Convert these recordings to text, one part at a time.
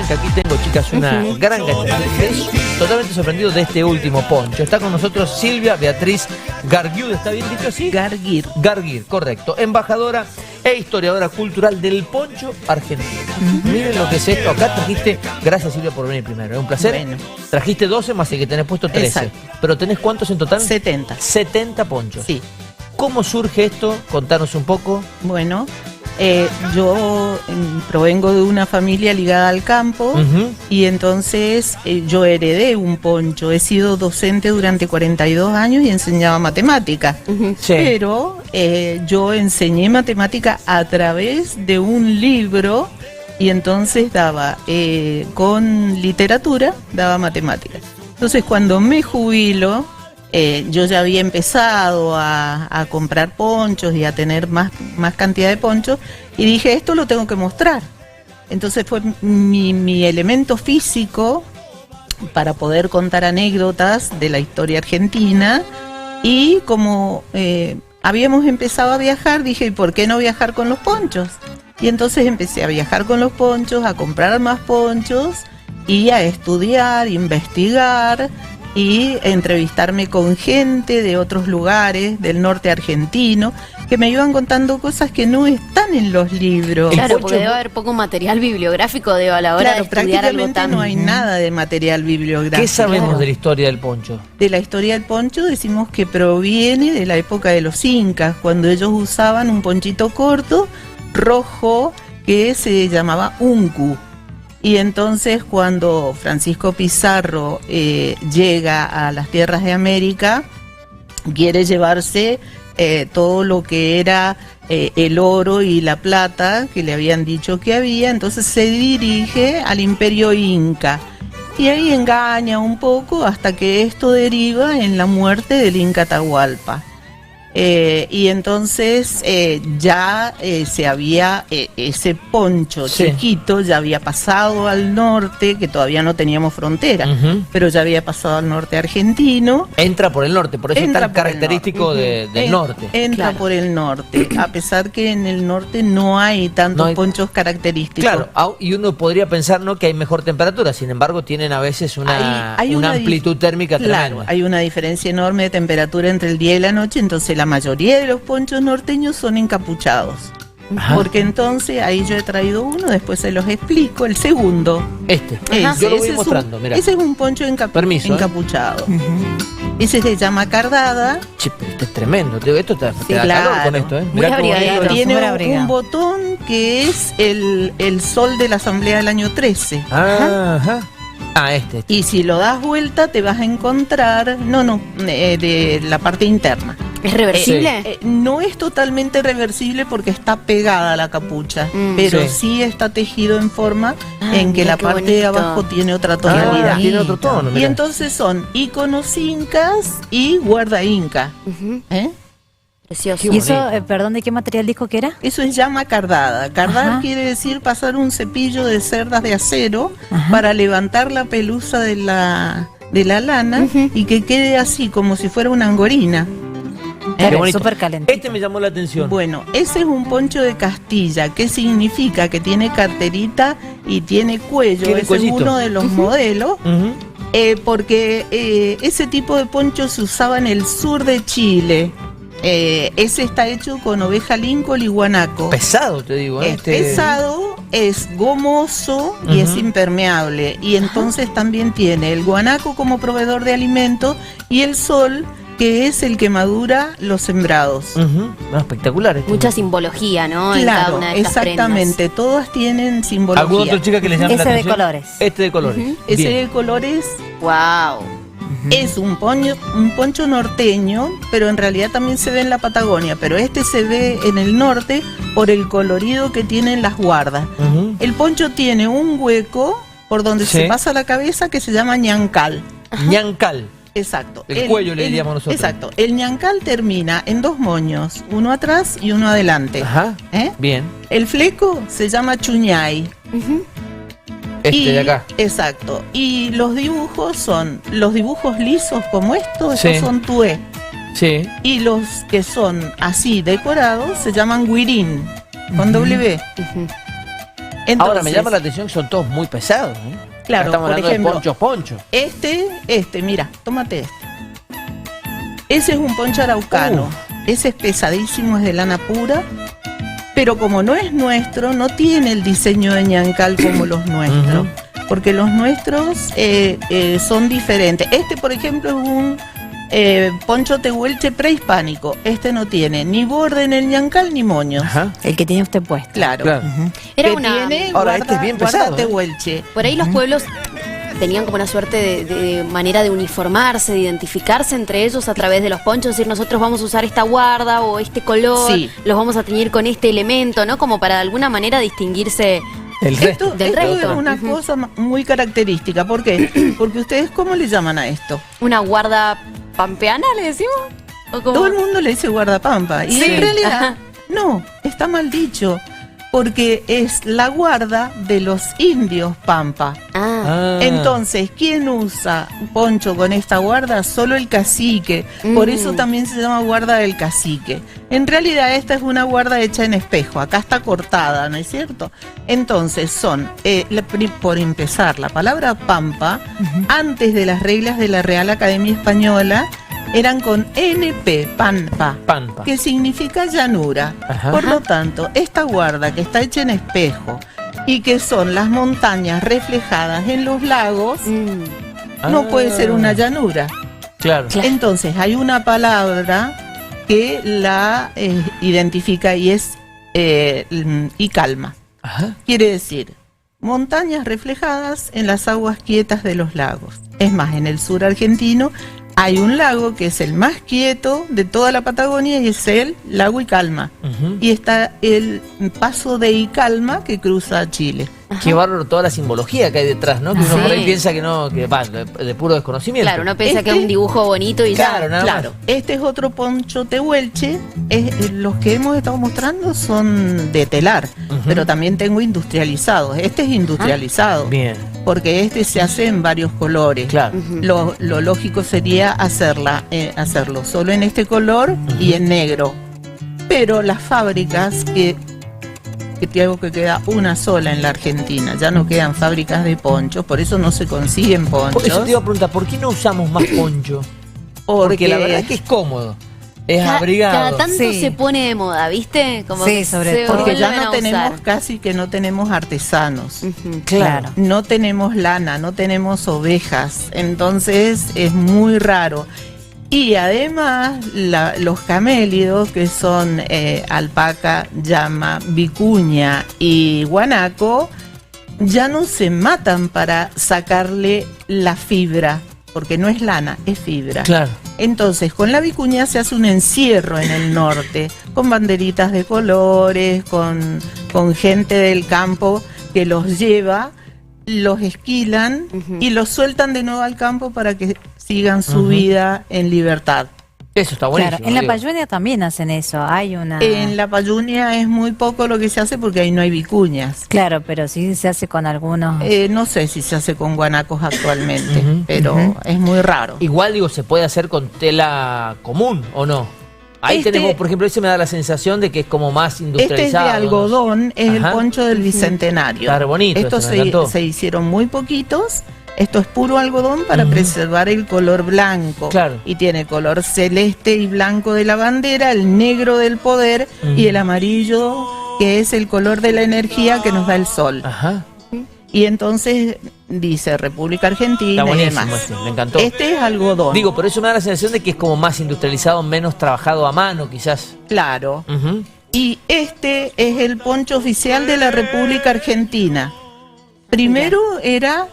porque aquí tengo, chicas, una gran cantidad. Estoy totalmente sorprendido de este último poncho. Está con nosotros Silvia Beatriz Garguiud, ¿está bien dicho así? Garguir. Garguir, correcto. Embajadora e historiadora cultural del poncho argentino. Miren lo que es esto. Acá trajiste, gracias Silvia por venir primero, es un placer. Bueno. Trajiste 12 más el que tenés puesto 13. Exacto. Pero ¿tenés cuántos en total? 70. 70 ponchos. Sí. ¿Cómo surge esto? Contanos un poco. Bueno, yo provengo de una familia ligada al campo y entonces yo heredé un poncho. He sido docente durante 42 años y enseñaba matemática. Sí. Pero yo enseñé matemática a través de un libro y entonces daba con literatura, daba matemática. Entonces cuando me jubilo, yo ya había empezado a comprar ponchos y a tener más cantidad de ponchos y dije, esto lo tengo que mostrar. Entonces fue mi elemento físico para poder contar anécdotas de la historia argentina y como habíamos empezado a viajar, dije, ¿y por qué no viajar con los ponchos? Y entonces empecé a viajar con los ponchos, a comprar más ponchos y a estudiar, investigar y entrevistarme con gente de otros lugares del norte argentino que me iban contando cosas que no están en los libros. Claro, porque debe haber poco material bibliográfico a la hora de estudiar algo prácticamente tan... no hay nada de material bibliográfico. ¿Qué sabemos de la historia del poncho? De la historia del poncho decimos que proviene de la época de los incas, cuando ellos usaban un ponchito corto, rojo, que se llamaba uncu. Y entonces cuando Francisco Pizarro llega a las tierras de América, quiere llevarse todo lo que era el oro y la plata que le habían dicho que había, entonces se dirige al imperio inca. Y ahí engaña un poco hasta que esto deriva en la muerte del Inca Atahualpa. Y entonces ya se había, ese poncho chiquito ya había pasado al norte, que todavía no teníamos frontera, pero ya había pasado al norte argentino. Entra por el norte, por eso es tan característico del norte. Entra por el norte, a pesar que en el norte no hay tantos ponchos característicos. Claro, y uno podría pensar, ¿no?, que hay mejor temperatura, sin embargo tienen a veces una amplitud térmica tremenda. Hay una diferencia enorme de temperatura entre el día y la noche, entonces la mayoría de los ponchos norteños son encapuchados. Ajá. Porque entonces, ahí yo he traído uno, después se los explico, el segundo. Yo lo voy mostrando, mirá. Ese es un poncho encapuchado. Ese se llama cardada. Che, pero este es tremendo, esto te da calor con esto, Muy abrigadito. Tiene un botón que es el sol de la asamblea del año 13. Ajá. Y si lo das vuelta te vas a encontrar, de la parte interna. ¿Es reversible? No es totalmente reversible porque está pegada a la capucha, pero sí está tejido en forma en que la parte de abajo tiene otra tonalidad. Tiene otro tono, y entonces son íconos incas y guarda inca. Precioso. ¿Y eso, perdón, de qué material dijo que era? Eso se llama cardada. Cardar quiere decir pasar un cepillo de cerdas de acero para levantar la pelusa de la lana y que quede así, como si fuera una angorina. Súper calentito. Este me llamó la atención. Bueno, ese es un poncho de Castilla. ¿Qué significa? Que tiene carterita y tiene cuello. Ese es uno de los modelos. Porque ese tipo de poncho se usaba en el sur de Chile. Ese está hecho con oveja Lincoln y guanaco. Pesado, te digo. Es pesado, es gomoso y es impermeable. Y entonces también tiene el guanaco como proveedor de alimento y el sol, que es el que madura los sembrados. Espectaculares. Mucha simbología, ¿no? Claro, en cada una de estas exactamente. prendas. Todas tienen simbología. ¿Alguna otra chica que les llame la atención? De colores. Este de colores. Ese de colores. ¡Wow! Es un poncho norteño, pero en realidad también se ve en la Patagonia, pero este se ve en el norte por el colorido que tienen las guardas. El poncho tiene un hueco por donde se pasa la cabeza que se llama ñancal. Ñancal. Exacto. El cuello le diríamos nosotros. Exacto. El ñancal termina en dos moños, uno atrás y uno adelante. Bien. El fleco se llama chuñay. De acá. Exacto. Y los dibujos son los dibujos lisos como estos, esos son tué. Y los que son así decorados se llaman guirín, con W. Entonces, ahora me llama la atención que son todos muy pesados, ¿eh? Claro, estamos por hablando ejemplo, de ponchos. Mira, tómate este. Ese es un poncho araucano. Ese es pesadísimo, es de lana pura. Pero como no es nuestro, no tiene el diseño de ñancal como los nuestros. Porque los nuestros son diferentes. Este, por ejemplo, es un poncho tehuelche prehispánico. Este no tiene ni borde en el ñancal ni moños. Ajá. El que tiene usted puesto. Claro. Era que una... tiene Ahora, este es bien pesado, tehuelche. Por ahí los pueblos tenían como una suerte de manera de uniformarse, de identificarse entre ellos a través de los ponchos, es decir, nosotros vamos a usar esta guarda o este color, los vamos a teñir con este elemento, ¿no? Como para de alguna manera distinguirse del resto. Esto es una cosa muy característica. ¿Por qué? Porque ustedes, ¿cómo le llaman a esto? ¿Una guarda pampeana, le decimos? ¿O cómo? Todo el mundo le dice guardapampa. Y en realidad, no, está mal dicho. Porque es la guarda de los indios pampa. Entonces, ¿quién usa poncho con esta guarda? Solo el cacique. Por eso también se llama guarda del cacique. En realidad esta es una guarda hecha en espejo. Acá está cortada, ¿no es cierto? Entonces son, por empezar, la palabra pampa, antes de las reglas de la Real Academia Española, eran con NP, pampa, que significa llanura. Por lo tanto, esta guarda que está hecha en espejo y que son las montañas reflejadas en los lagos, no puede ser una llanura. Claro. Entonces, hay una palabra que la identifica y es y calma. Quiere decir, montañas reflejadas en las aguas quietas de los lagos. Es más, en el sur argentino hay un lago que es el más quieto de toda la Patagonia y es el lago Icalma. Y está el paso de Icalma que cruza Chile. Qué bárbaro toda la simbología que hay detrás, ¿no? Que uno por ahí piensa que no, que va, de puro desconocimiento. Claro, uno piensa que es un dibujo bonito y claro, ya. Claro. Este es otro poncho tehuelche. Los que hemos estado mostrando son de telar, pero también tengo industrializados. Este es industrializado. Bien. Porque este se hace en varios colores. Claro. Lo lógico sería hacerlo solo en este color y en negro. Pero las fábricas que creo que queda una sola en la Argentina, ya no quedan fábricas de ponchos, por eso no se consiguen ponchos. Eso te iba a preguntar, ¿por qué no usamos más poncho? Porque la verdad es que es cómodo. Es abrigado. Cada tanto se pone de moda, ¿viste? Como sí, sobre todo. Porque ya no tenemos, casi que no tenemos artesanos. Claro. No tenemos lana, no tenemos ovejas. Entonces es muy raro. Y además los camélidos, que son alpaca, llama, vicuña y guanaco, ya no se matan para sacarle la fibra. Porque no es lana, es fibra. Claro. Entonces, con la vicuña se hace un encierro en el norte, con banderitas de colores, con gente del campo que los lleva, los esquilan y los sueltan de nuevo al campo para que sigan su vida en libertad. Eso está buenísimo. Claro, en la Payunia también hacen eso, hay una... En la Payunia es muy poco lo que se hace porque ahí no hay vicuñas. Claro, pero sí se hace con algunos... no sé si se hace con guanacos actualmente, pero es muy raro. Igual, digo, se puede hacer con tela común, ¿o no? Ahí tenemos, por ejemplo, ese me da la sensación de que es como más industrializado. Este es de algodón, es el poncho del Bicentenario. Está bonito. Estos se hicieron muy poquitos. Esto es puro algodón para preservar el color blanco. Claro. Y tiene color celeste y blanco de la bandera, el negro del poder y el amarillo, que es el color de la energía que nos da el sol. Y entonces dice República Argentina y demás. Me encantó. Este es algodón. Digo, por eso me da la sensación de que es como más industrializado, menos trabajado a mano, quizás. Claro. Y este es el poncho oficial de la República Argentina. Primero era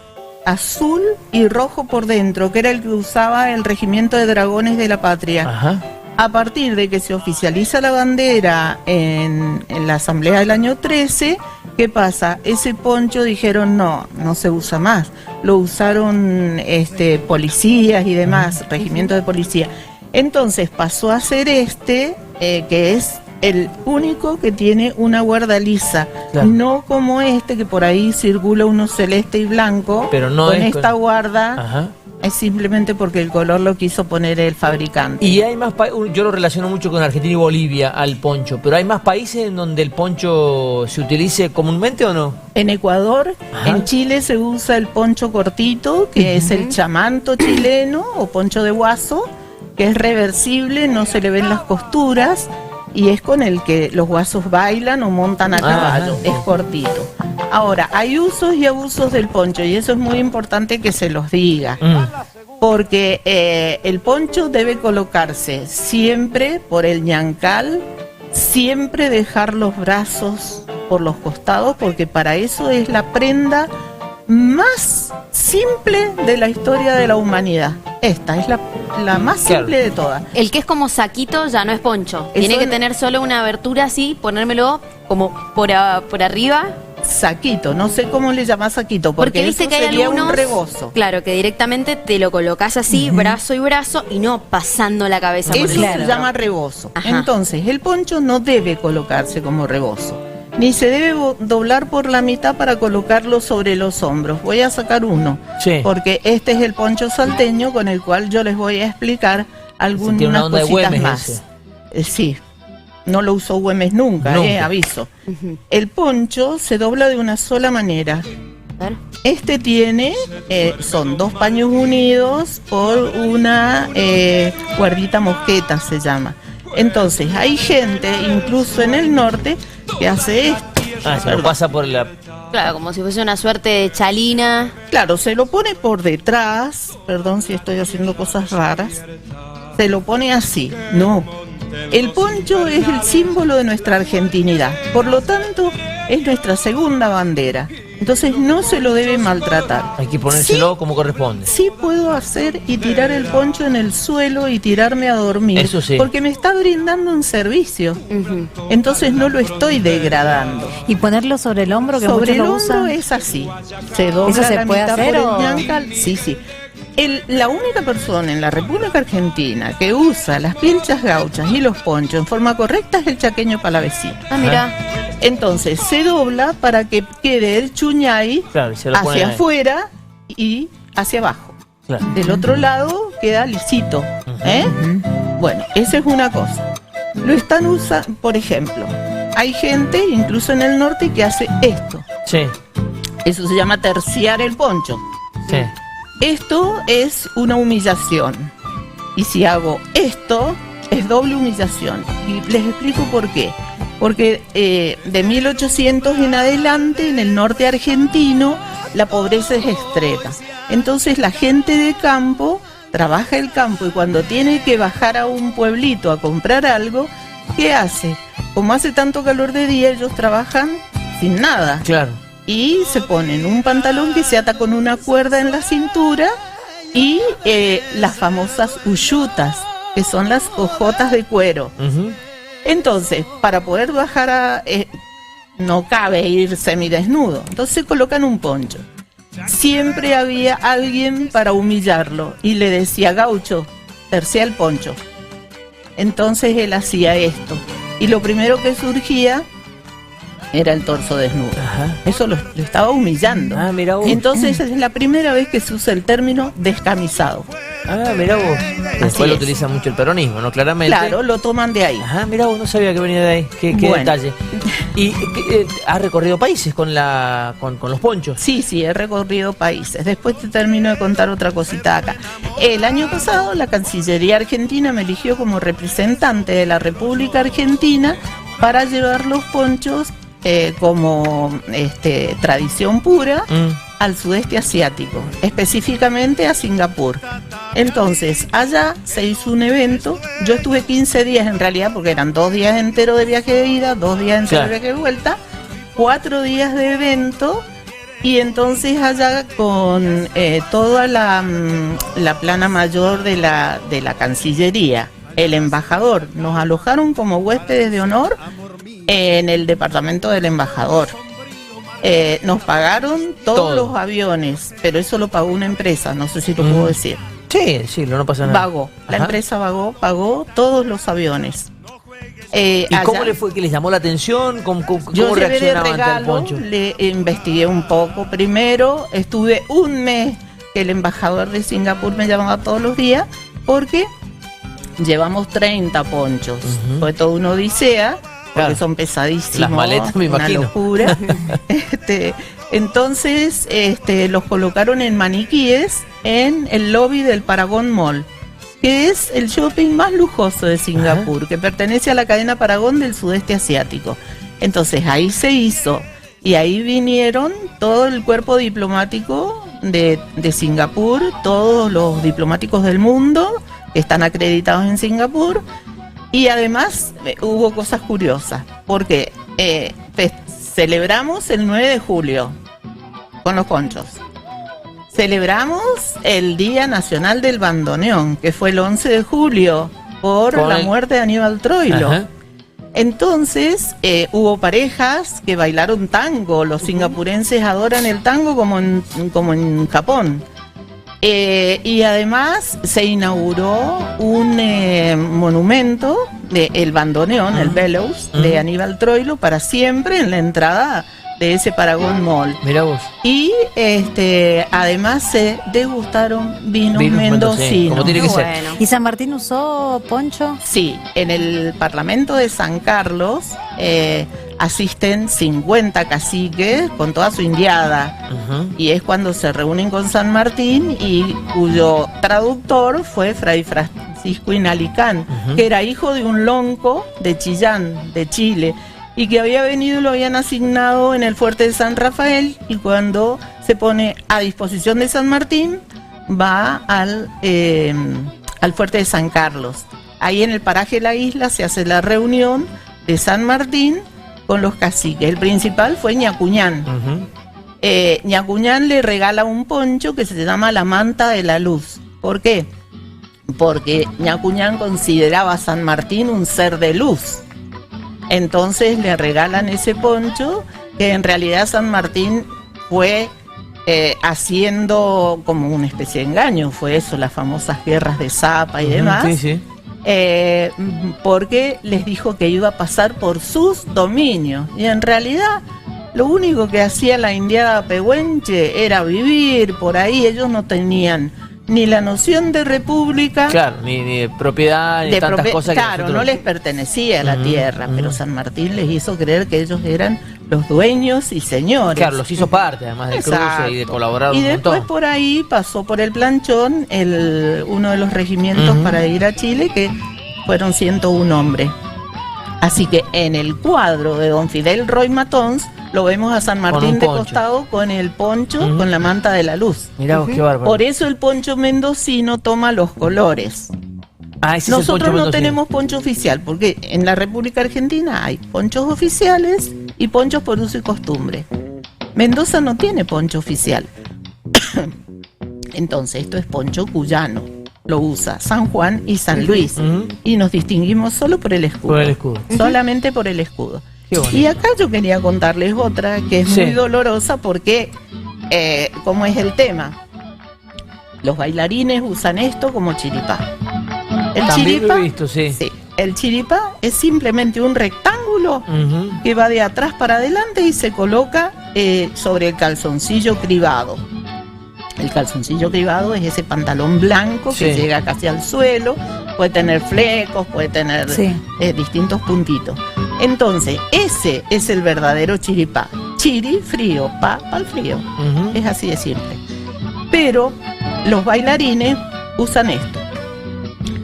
azul y rojo por dentro, que era el que usaba el Regimiento de Dragones de la Patria. A partir de que se oficializa la bandera en la Asamblea del año 13, ¿qué pasa? Ese poncho dijeron no se usa más. Lo usaron policías y demás, regimientos de policía. Entonces pasó a ser que es el único que tiene una guarda lisa, no como que por ahí circula uno celeste y blanco, pero no con esta guarda es simplemente porque el color lo quiso poner el fabricante. Y hay más yo lo relaciono mucho con Argentina y Bolivia al poncho, pero ¿hay más países en donde el poncho se utilice comúnmente o no? En Ecuador, Ajá. en Chile se usa el poncho cortito, que es el chamanto chileno o poncho de guaso, que es reversible, no se le ven las costuras y es con el que los guasos bailan o montan a caballo, ajá. es cortito. Ahora, hay usos y abusos del poncho y eso es muy importante que se los diga. Porque el poncho debe colocarse siempre por el ñancal, siempre dejar los brazos por los costados, porque para eso es la prenda más simple de la historia de la humanidad. Esta es la más simple de todas. El que es como saquito ya no es poncho. Eso Tiene que es- tener solo una abertura así, ponérmelo como por arriba. Saquito, no sé cómo le llamas saquito, porque Porque viste eso que hay sería algunos, un rebozo. claro, que directamente te lo colocas así, brazo y brazo, y no pasando la cabeza por Eso el se centro. llama rebozo. Ajá. Entonces, el poncho no debe colocarse como rebozo, ni se debe doblar por la mitad para colocarlo sobre los hombros. Voy a sacar uno, Sí. porque este es el poncho salteño con el cual yo les voy a explicar Tiene una algunas onda de cositas Güemes más. ese. Sí, no lo usó Güemes nunca, Nunca. aviso. El poncho se dobla de una sola manera. A ver. Este tiene, son dos paños unidos por una cuerdita mosqueta, se llama. Entonces, hay gente, incluso en el norte, que hace esto. Se lo pasa por la... Claro, como si fuese una suerte de chalina. Claro, se lo pone por detrás, perdón si estoy haciendo cosas raras, se lo pone así, no. El poncho es el símbolo de nuestra argentinidad, por lo tanto, es nuestra segunda bandera. Entonces no se lo debe maltratar. Hay que ponérselo como corresponde. Sí puedo hacer y tirar el poncho en el suelo y tirarme a dormir. Eso sí. Porque me está brindando un servicio. Entonces no lo estoy degradando. Y ponerlo sobre el hombro, que Sobre el muchos lo hombro usan. es así. Se dobla ¿Eso se la puede mitad hacer por o...? el ñancal. Sí, sí. La única persona en la República Argentina que usa las pilchas gauchas y los ponchos en forma correcta es el chaqueño palavecino. Ah, mira. Entonces se dobla para que quede el chuñay Claro, y se lo pone hacia ahí. afuera y hacia abajo. Claro. Del otro lado queda lisito. Bueno, esa es una cosa. Lo están usando, por ejemplo, hay gente, incluso en el norte, que hace esto. Sí, Eso se llama terciar el poncho. sí. Esto es una humillación. Y si hago esto, es doble humillación. Y les explico por qué. Porque de 1800 en adelante, en el norte argentino, la pobreza es extrema. Entonces la gente de campo trabaja el campo y cuando tiene que bajar a un pueblito a comprar algo, ¿qué hace? Como hace tanto calor de día, ellos trabajan sin nada. Claro. Y se ponen un pantalón que se ata con una cuerda en la cintura y las famosas uyutas, que son las hojotas de cuero. Entonces, para poder bajar no cabe ir semidesnudo, entonces se colocan un poncho. Siempre había alguien para humillarlo y le decía: gaucho, tercia el poncho. Entonces él hacía esto y lo primero que surgía era el torso desnudo. Ajá. Eso lo estaba humillando. Ah, mira vos. Entonces es la primera vez que se usa el término descamisado. Ah, mirá vos. Después lo es. utiliza mucho el peronismo, ¿no? Claramente. Claro, lo toman de ahí. Ajá, mirá vos, no sabía que venía de ahí. Qué Bueno. detalle. ¿Y has recorrido países con los ponchos? Sí, he recorrido países. Después te termino de contar otra cosita acá. El año pasado la Cancillería Argentina me eligió como representante de la República Argentina para llevar los ponchos como tradición pura al sudeste asiático, específicamente a Singapur. Entonces, allá se hizo un evento. Yo estuve 15 días en realidad, porque eran 2 días enteros de viaje de ida, 2 días enteros de viaje de vuelta, 4 días de evento. Y entonces allá con toda la plana mayor de la Cancillería, el embajador, nos alojaron como huéspedes de honor en el departamento del embajador. Nos pagaron todos los aviones, pero eso lo pagó una empresa, no sé si lo puedo decir. Sí, no pasa nada. Pagó, la Ajá. empresa pagó todos los aviones. ¿Y cómo allá- le fue? ¿Que les llamó la atención? ¿Cómo Yo llevé de reaccionaban ante el regalo, poncho? le investigué un poco. Primero estuve un mes que el embajador de Singapur me llamaba todos los días porque llevamos 30 ponchos. Fue toda una odisea, porque son pesadísimos. Las maletas, me imagino. Una locura. Entonces los colocaron en maniquíes en el lobby del Paragon Mall, que es el shopping más lujoso de Singapur, que pertenece a la cadena Paragon del sudeste asiático. Entonces ahí se hizo, y ahí vinieron todo el cuerpo diplomático de Singapur, todos los diplomáticos del mundo que están acreditados en Singapur, y además hubo cosas curiosas, porque celebramos el 9 de julio con los ponchos. Celebramos el Día Nacional del Bandoneón, que fue el 11 de julio, por la muerte de Aníbal Troilo. Ajá. Entonces, hubo parejas que bailaron tango. Los singapurenses adoran el tango como en Japón. Y además se inauguró un monumento del bandoneón, el Bellows, de Aníbal Troilo, para siempre en la entrada de ese Paragon Mall. Mirá vos. Y además se degustaron vinos mendocinos. Como tiene que ser. Bueno. ¿Y San Martín usó poncho? Sí, en el Parlamento de San Carlos asisten 50 caciques con toda su indiada. Y es cuando se reúnen con San Martín, y cuyo traductor fue Fray Francisco Inalicán, que era hijo de un lonco de Chillán, de Chile, y que había venido y lo habían asignado en el fuerte de San Rafael, y cuando se pone a disposición de San Martín, va al fuerte de San Carlos. Ahí en el paraje de la isla se hace la reunión de San Martín con los caciques. El principal fue Ñacuñán. Ñacuñán le regala un poncho que se llama la manta de la luz. ¿Por qué? Porque Ñacuñán consideraba a San Martín un ser de luz. Entonces le regalan ese poncho, que en realidad San Martín fue haciendo como una especie de engaño. Fue eso, las famosas guerras de Zapa y demás. Sí, sí. Porque les dijo que iba a pasar por sus dominios. Y en realidad lo único que hacía la indiada pehuenche era vivir por ahí. Ellos no tenían ni la noción de república, claro, ni de propiedad, ni de tantas cosas que claro, no les pertenecía la tierra, pero San Martín les hizo creer que ellos eran los dueños y señores. Claro, los hizo parte además del cruce y de colaborar un montón. Y después por ahí pasó por el planchón uno de los regimientos para ir a Chile, que fueron 101 hombres. Así que en el cuadro de don Fidel Roy Matons lo vemos a San Martín de costado con el poncho, con la manta de la luz. Mirá vos, qué bárbaro. Por eso el poncho mendocino toma los colores. Nosotros no tenemos poncho oficial, porque en la República Argentina hay ponchos oficiales y ponchos por uso y costumbre. Mendoza no tiene poncho oficial. Entonces esto es poncho cuyano. Lo usa San Juan y San Luis. Y nos distinguimos solo por el escudo. Por el escudo. Solamente por el escudo. Y acá yo quería contarles otra que es muy dolorosa, porque ¿cómo es el tema? Los bailarines usan esto como chiripá. El chiripá, el chiripá es simplemente un rectángulo que va de atrás para adelante y se coloca sobre el calzoncillo cribado. El calzoncillo cribado es ese pantalón blanco que llega casi al suelo, puede tener flecos, puede tener distintos puntitos. Entonces, ese es el verdadero chiripá. Chiri, frío, pa, al frío. Es así de simple. Pero los bailarines usan esto.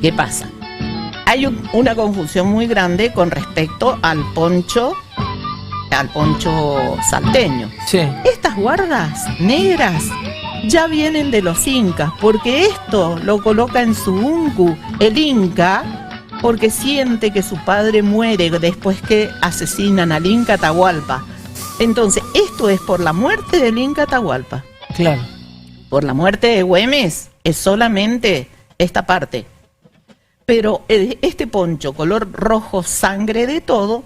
¿Qué pasa? Hay una confusión muy grande con respecto al poncho salteño. Estas guardas negras ya vienen de los incas, porque esto lo coloca en su uncu el inca, porque siente que su padre muere después que asesinan al Inca Atahualpa. Entonces, esto es por la muerte del Inca Atahualpa. Claro. Por la muerte de Güemes es solamente esta parte. Pero este poncho color rojo sangre de toro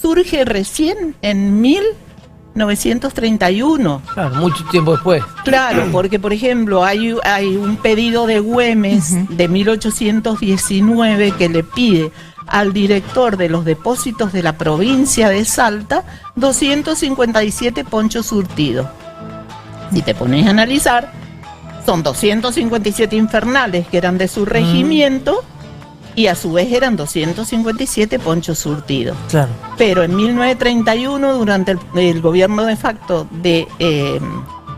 surge recién en 1931. Claro, mucho tiempo después. Claro, porque por ejemplo hay un pedido de Güemes de 1819 que le pide al director de los depósitos de la provincia de Salta 257 ponchos surtidos. Si te pones a analizar, son 257 infernales que eran de su regimiento y a su vez eran 257 ponchos surtidos. Claro. Pero en 1931, durante el gobierno de facto de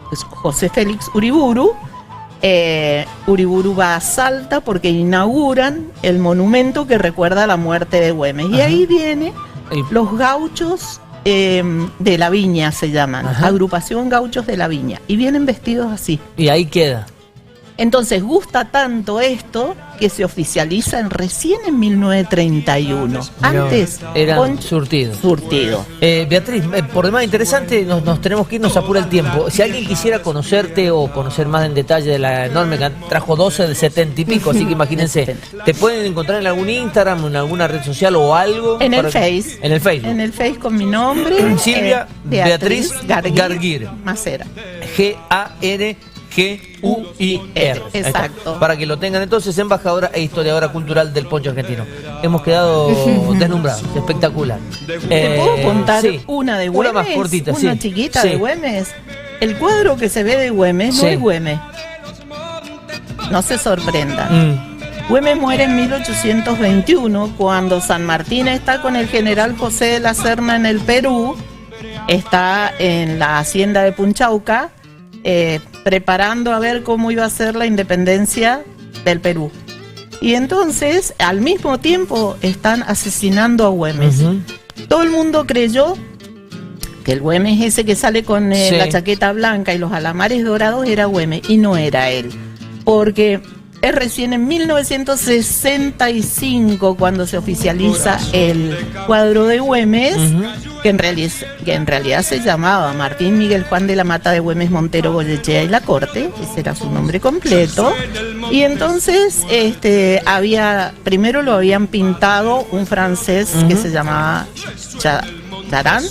pues, José Félix Uriburu, Uriburu va a Salta porque inauguran el monumento que recuerda la muerte de Güemes. Y ahí viene los gauchos de la Viña, se llaman, agrupación Gauchos de la Viña, y vienen vestidos así. Y ahí queda. Entonces gusta tanto esto que se oficializa recién en 1931. Antes eran surtidos. Beatriz, por demás interesante, nos tenemos que ir, nos apura el tiempo. Si alguien quisiera conocerte o conocer más en detalle de la enorme que trajo 12 de 70 y pico, así que imagínense, ¿te pueden encontrar en algún Instagram, en alguna red social o algo? En el Face. En el Facebook. En el Face con mi nombre. Silvia Beatriz Garguir. Macera. Garguir. Exacto. Para que lo tengan entonces, embajadora e historiadora cultural del poncho argentino. Hemos quedado deslumbrados, espectacular. ¿Te puedo contar una de Güemes? Una más cortita, una chiquita de Güemes. El cuadro que se ve de Güemes no es Güemes. No se sorprendan. Güemes muere en 1821 cuando San Martín está con el general José de la Serna en el Perú. Está en la hacienda de Punchauca. Preparando a ver cómo iba a ser la independencia del Perú. Y entonces, al mismo tiempo, están asesinando a Güemes. Todo el mundo creyó que el Güemes ese que sale con la chaqueta blanca y los alamares dorados era Güemes, y no era él. Porque es recién en 1965 cuando se oficializa el cuadro de Güemes, que en realidad se llamaba Martín Miguel Juan de la Mata de Güemes Montero Goyechea y La Corte, ese era su nombre completo. Y entonces primero lo habían pintado un francés que se llamaba Charán.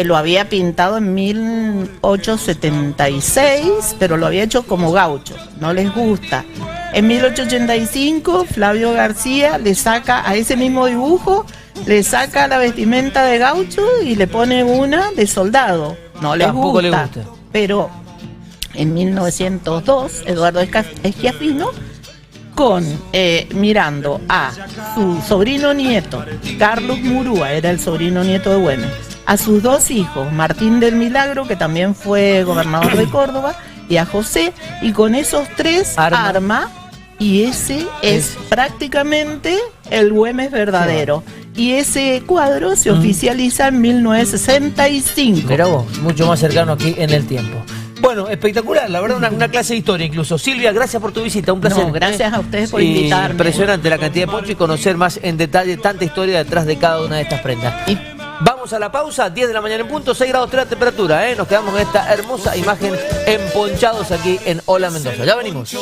Lo había pintado en 1876, pero lo había hecho como gaucho, no les gusta. En 1885, Flavio García le saca a ese mismo dibujo, le saca la vestimenta de gaucho y le pone una de soldado. No les gusta. Pero en 1902, Eduardo Schiaffino, mirando a su sobrino nieto, Carlos Murúa, era el sobrino nieto de Güemes, a sus dos hijos, Martín del Milagro, que también fue gobernador de Córdoba, y a José, y con esos tres arma, y ese es prácticamente el Güemes verdadero. Y ese cuadro se oficializa en 1965. Mirá vos, mucho más cercano aquí en el tiempo. Bueno, espectacular, la verdad, una clase de historia incluso. Silvia, gracias por tu visita, un placer. No, gracias a ustedes por invitarme. Impresionante la cantidad de poncho y conocer más en detalle tanta historia detrás de cada una de estas prendas. Vamos a la pausa, 10 de la mañana en punto, 6 grados 3 de temperatura, Nos quedamos en esta hermosa imagen emponchados aquí en Hola Mendoza. Ya venimos.